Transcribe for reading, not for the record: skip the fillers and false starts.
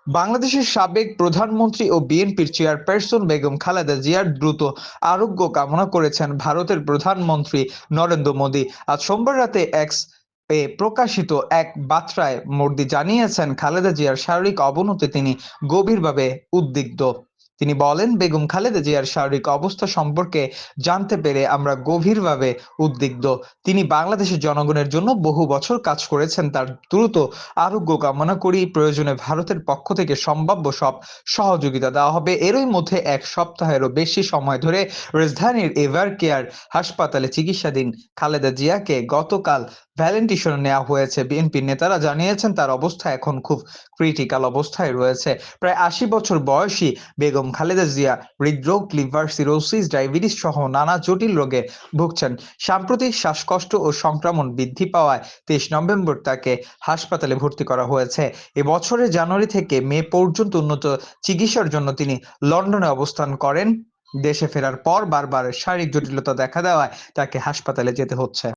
বাংলাদেশের সাবেক প্রধানমন্ত্রী ও বিএনপির চেয়ারপারসন বেগম খালেদা জিয়ার দ্রুত আরোগ্য কামনা করেছেন ভারতের প্রধানমন্ত্রী নরেন্দ্র মোদী। আজ সোমবার রাতে এক্স এ প্রকাশিত এক বার্তায় মোদি জানিয়েছেন, খালেদা জিয়ার শারীরিক অবনতি তিনি গভীরভাবে উদ্বিগ্ন। তিনি বলেন, বেগম খালেদা জিয়ার শারীরিক অবস্থা সম্পর্কে জানতে পেরে আমরা গভীরভাবে উদ্বিগ্ন। তিনি বাংলাদেশের জনগণের জন্য বহু বছর কাজ করেছেন। তার দ্রুত আরোগ্য কামনা করি। প্রয়োজনে ভারতের পক্ষ থেকে সম্ভাব্য সব সহযোগিতা দেওয়া হবে। এরই মধ্যে এক সপ্তাহেরও বেশি সময় ধরে রাজধানীর এভার কেয়ার হাসপাতালে চিকিৎসাধীন খালেদা জিয়াকে গতকাল ভ্যালেন্টিশনে নেওয়া হয়েছে। বিএনপির নেতারা জানিয়েছেন, তার অবস্থা এখন খুব ক্রিটিক্যাল অবস্থায় রয়েছে। প্রায় ৮০ বছর বয়সী বেগম খালেদা জিয়া হৃদরোগ, লিভার সিরোসিস, ডায়াবেটিস সহ নানা জটিল রোগে ভুগছেন। সাম্প্রতিক শ্বাসকষ্ট ও সংক্রমণ বৃদ্ধি পাওয়ায় ২৩ নভেম্বর তাকে হাসপাতালে ভর্তি করা হয়েছে। এবছরের জানুয়ারি থেকে মে পর্যন্ত উন্নত চিকিৎসার জন্য তিনি লন্ডনে অবস্থান করেন। দেশে ফেরার পর বারবার শারীরিক জটিলতা দেখা দেওয়ায় তাকে হাসপাতালে যেতে হচ্ছে।